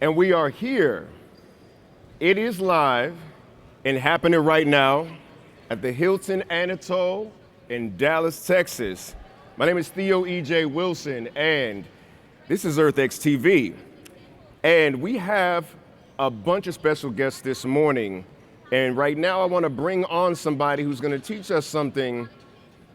And we are here. It is live and happening right now at the Hilton Anatole in Dallas, Texas. My name is Theo E.J. Wilson, and this is EarthX TV. And we have a bunch of special guests this morning. And right now I want to bring on somebody who's going to teach us something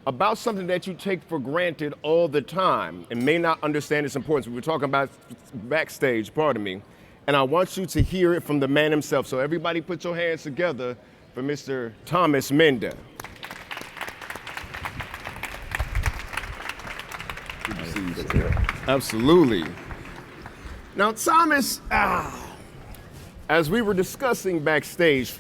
about something that you take for granted all the time and may not understand its importance. We were talking about backstage, pardon me. And I want you to hear it from the man himself. So everybody put your hands together for Mr. Thomas Mende. Good to see you, sir. Absolutely. Now, Thomas, as we were discussing backstage,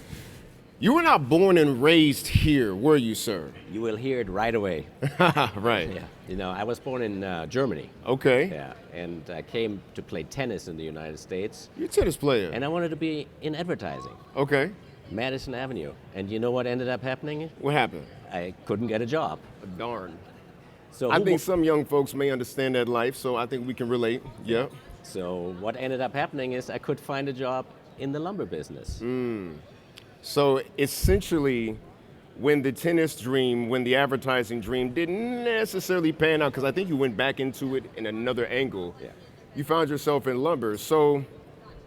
you were not born and raised here, were you, sir? You will hear it right away. Right. Yeah. You know, I was born in Germany. Okay. Yeah, and I came to play tennis in the United States. You're a tennis player. And I wanted to be in advertising. Okay. Madison Avenue. And you know what ended up happening? What happened? I couldn't get a job. Darn. So I think some young folks may understand that life, so I think we can relate. Yeah. So what ended up happening is I could find a job in the lumber business. So essentially, when the tennis dream, when the advertising dream didn't necessarily pan out, because I think you went back into it in another angle, you found yourself in lumber. So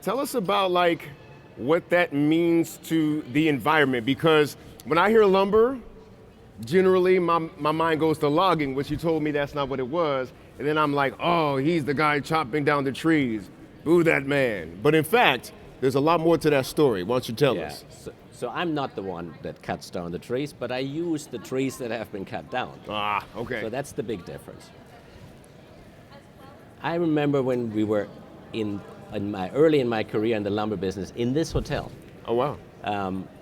tell us about like what that means to the environment, because when I hear lumber, generally my mind goes to logging, which you told me that's not what it was. And then I'm like, oh, he's the guy chopping down the trees. Boo that man. But in fact, there's a lot more to that story. Why don't you tell us? So I'm not the one that cuts down the trees, but I use the trees that have been cut down. Ah, okay. So that's the big difference. I remember when we were early in my career in the lumber business in this hotel. Oh, wow.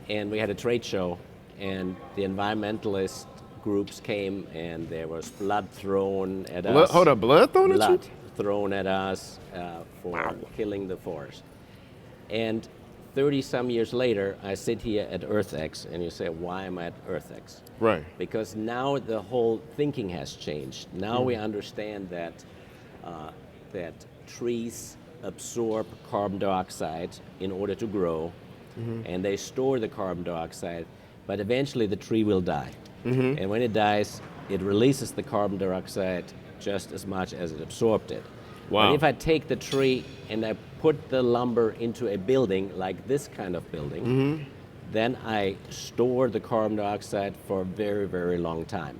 And we had a trade show, and the environmentalist groups came, and there was blood thrown at us. Hold up, blood thrown at you? Blood thrown at us for killing the forest. And 30-some years later, I sit here at EarthX, and you say, why am I at EarthX? Right. Because now the whole thinking has changed. Now we understand that trees absorb carbon dioxide in order to grow, and they store the carbon dioxide, but eventually the tree will die. And when it dies, it releases the carbon dioxide just as much as it absorbed it. Wow. But if I take the tree and I put the lumber into a building, like this kind of building, then I store the carbon dioxide for a very, very long time.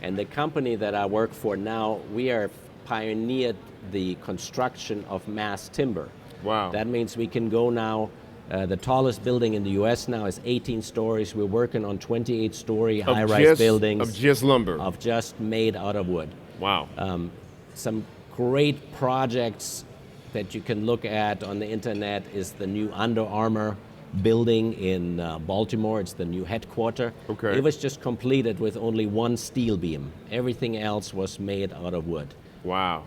And the company that I work for now, we are pioneered the construction of mass timber. Wow. That means we can go now, the tallest building in the US now is 18 stories. We're working on 28-story high-rise buildings. Of just lumber? Of just made out of wood. Wow. Some great projects that you can look at on the internet is the new Under Armour building in Baltimore. It's the new headquarters. Okay. It was just completed with only one steel beam. Everything else was made out of wood. Wow.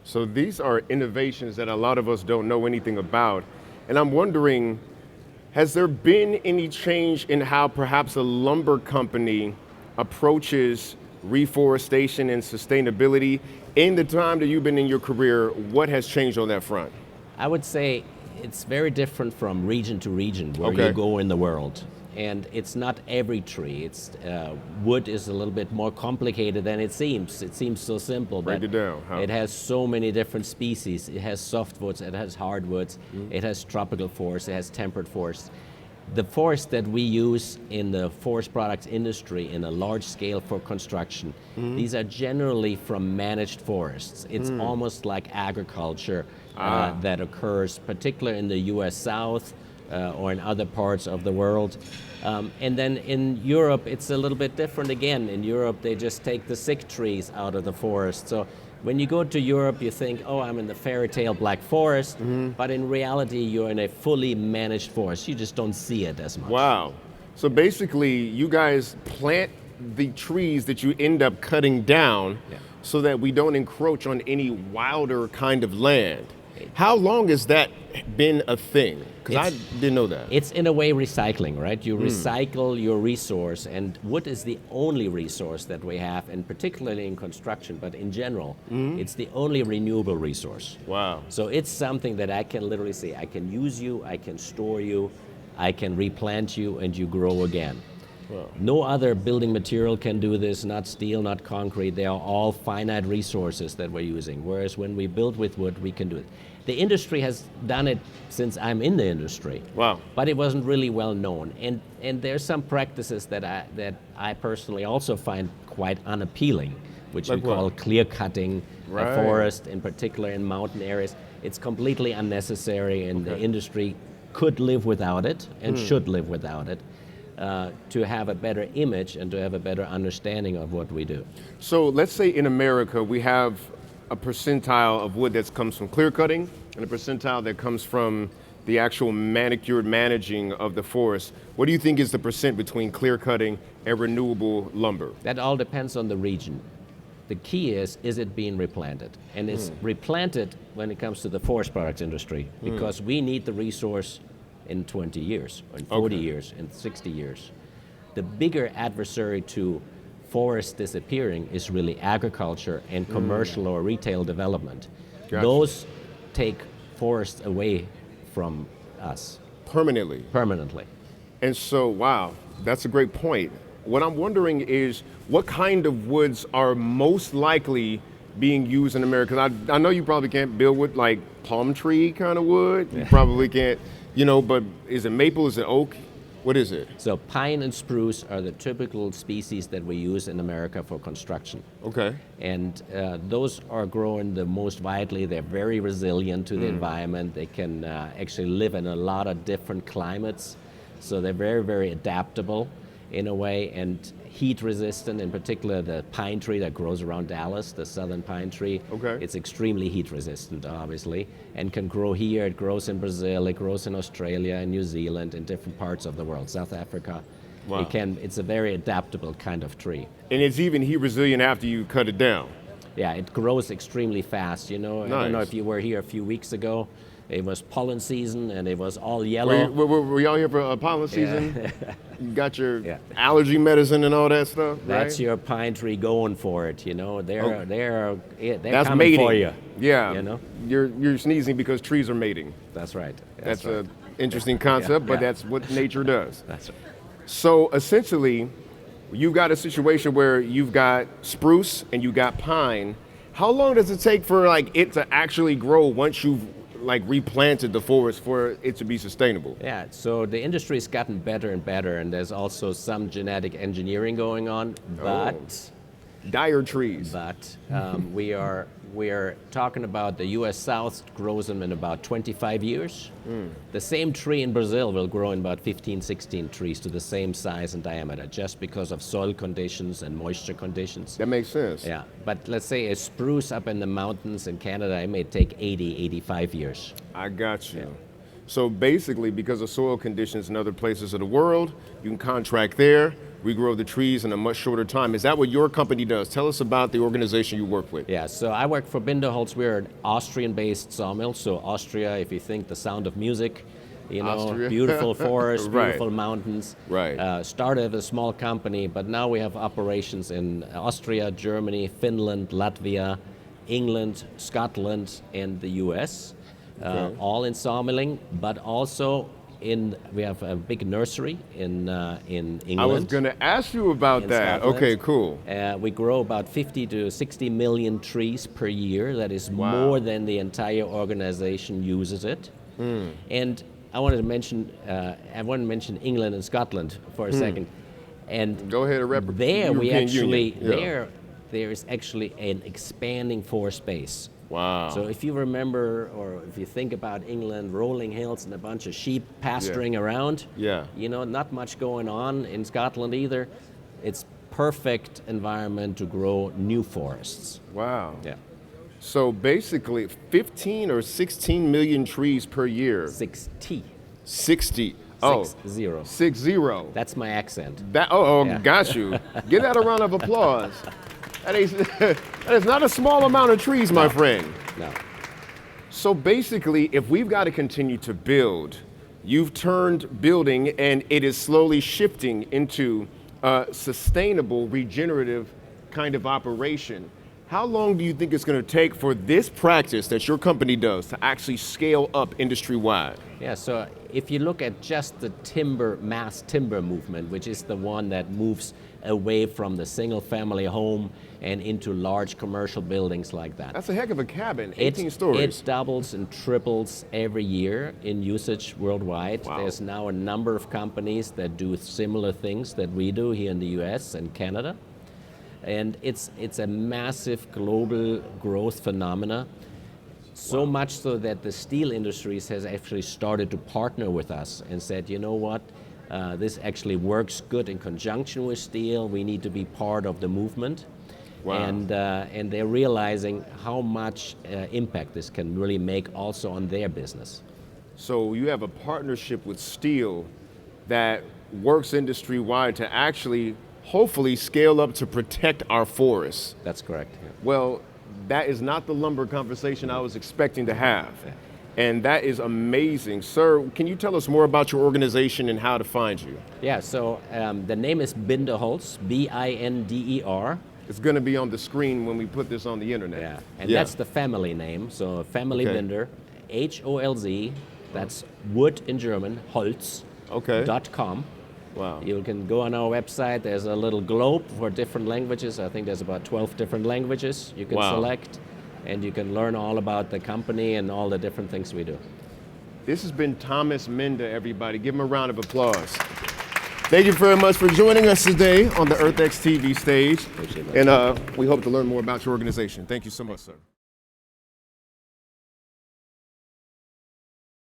So these are innovations that a lot of us don't know anything about. And I'm wondering, has there been any change in how perhaps a lumber company approaches reforestation and sustainability? In the time that you've been in your career, what has changed on that front? I would say it's very different from region to region where you go in the world. And it's not every tree. It's wood is a little bit more complicated than it seems. It seems so simple, Break but it down. it has so many different species. It has softwoods, it has hardwoods, it has tropical forests, it has temperate forests. The forest that we use in the forest products industry in a large scale for construction, these are generally from managed forests. It's almost like agriculture that occurs, particularly in the US South or in other parts of the world. And then in Europe, it's a little bit different again. In Europe, they just take the sick trees out of the forest. So when you go to Europe, you think, oh, I'm in the fairy tale Black Forest, but in reality, you're in a fully managed forest. You just don't see it as much. Wow. So basically, you guys plant the trees that you end up cutting down so that we don't encroach on any wilder kind of land. How long has that been a thing? Because I didn't know that. It's in a way recycling, right? You recycle your resource, and wood is the only resource that we have, and particularly in construction, but in general, it's the only renewable resource. Wow. So it's something that I can literally say, I can use you, I can store you, I can replant you, and you grow again. Wow. No other building material can do this, not steel, not concrete. They are all finite resources that we're using. Whereas when we build with wood, we can do it. The industry has done it since I'm in the industry. Wow. But it wasn't really well known. And there's some practices that I personally also find quite unappealing, which Like we call what? clear cutting Right. a forest, in particular in mountain areas. It's completely unnecessary, and the industry could live without it and should live without it. To have a better image and to have a better understanding of what we do. So let's say in America we have a percentile of wood that comes from clear cutting and a percentile that comes from the actual manicured managing of the forest. What do you think is the percent between clear cutting and renewable lumber? That all depends on the region. The key is it being replanted? And it's replanted when it comes to the forest products industry, because we need the resource in 20 years, or in 40 years, in 60 years. The bigger adversary to forest disappearing is really agriculture and commercial or retail development. Gotcha. Those take forests away from us Permanently. And so, wow, that's a great point. What I'm wondering is what kind of woods are most likely being used in America? 'Cause I know you probably can't build with like palm tree kind of wood. You probably can't, but is it maple, is it oak? What is it? So pine and spruce are the typical species that we use in America for construction. Okay. And those are growing the most widely. They're very resilient to the environment. They can actually live in a lot of different climates. So they're very, very adaptable in a way, and heat resistant, in particular the pine tree that grows around Dallas, the southern pine tree. Okay. It's extremely heat resistant, obviously, and can grow here. It grows in Brazil, it grows in Australia and New Zealand, in different parts of the world, South Africa. Wow. It's a very adaptable kind of tree. And it's even heat resilient after you cut it down. Yeah, it grows extremely fast, I don't know Nice. if you were here a few weeks ago. It was pollen season and it was all yellow. Were y'all here for pollen season? You got your Yeah. allergy medicine and all that stuff, That's right? your pine tree going for it, They're That's coming mating for you. Yeah. You're sneezing because trees are mating. That's right. That's right. an interesting concept, but yeah. that's what nature does. That's right. So essentially, you've got a situation where you've got spruce and you got pine. How long does it take for it to actually grow once you've replanted the forest for it to be sustainable? Yeah, so the industry's gotten better and better, and there's also some genetic engineering going on, but Dire trees. we are talking about the U.S. South grows them in about 25 years. The same tree in Brazil will grow in about 15, 16 trees to the same size and diameter, just because of soil conditions and moisture conditions. That makes sense. Yeah, but let's say a spruce up in the mountains in Canada, it may take 80, 85 years. I got you. Yeah. So basically, because of soil conditions in other places of the world, you can contract there, regrow the trees in a much shorter time. Is that what your company does? Tell us about the organization you work with. Yeah, so I work for Binderholz. We're an Austrian-based sawmill. So Austria, if you think the sound of music, Austria. beautiful forests, Right. beautiful mountains. Right. Started as a small company, but now we have operations in Austria, Germany, Finland, Latvia, England, Scotland, and the U.S. Okay. All in sawmilling, but also we have a big nursery in England. I was going to ask you about in that. Scotland. Okay, cool. We grow about 50 to 60 million trees per year. That is more than the entire organization uses it. And I wanted to mention England and Scotland for a second. And Go ahead and rep there we European actually Union. Yeah. there is actually an expanding forest space. Wow. So if you remember, or if you think about England, rolling hills and a bunch of sheep pasturing around, Yeah. not much going on in Scotland either. It's perfect environment to grow new forests. Wow. Yeah. So basically 15 or 16 million trees per year. 60. 60. Oh, 60. 60. That's my accent. Yeah. Got you. Give that a round of applause. That is not a small amount of trees, my friend. No. So basically, if we've got to continue to build, you've turned building and it is slowly shifting into a sustainable, regenerative kind of operation. How long do you think it's going to take for this practice that your company does to actually scale up industry-wide? Yeah, so if you look at just the timber, mass timber movement, which is the one that moves away from the single family home and into large commercial buildings like that. That's a heck of a cabin, 18 stories. It doubles and triples every year in usage worldwide. Wow. There's now a number of companies that do similar things that we do here in the US and Canada. And it's a massive global growth phenomena. So much so that the steel industries has actually started to partner with us and said, you know what, this actually works good in conjunction with steel. We need to be part of the movement. Wow. And they're realizing how much impact this can really make also on their business. So you have a partnership with steel that works industry-wide to actually hopefully scale up to protect our forests. That's correct. Yeah. Well, that is not the lumber conversation I was expecting to have. And that is amazing. Sir, can you tell us more about your organization and how to find you? Yeah, so the name is Binderholz, B-I-N-D-E-R. It's going to be on the screen when we put this on the internet. Yeah, and that's the family name. So family Binder, H-O-L-Z, that's wood in German, Holz.com. Wow. You can go on our website. There's a little globe for different languages. I think there's about 12 different languages you can select, and you can learn all about the company and all the different things we do. This has been Thomas Mende, everybody. Give him a round of applause. Thank you very much for joining us today on the EarthX TV stage. And we hope to learn more about your organization. Thank you so much, sir.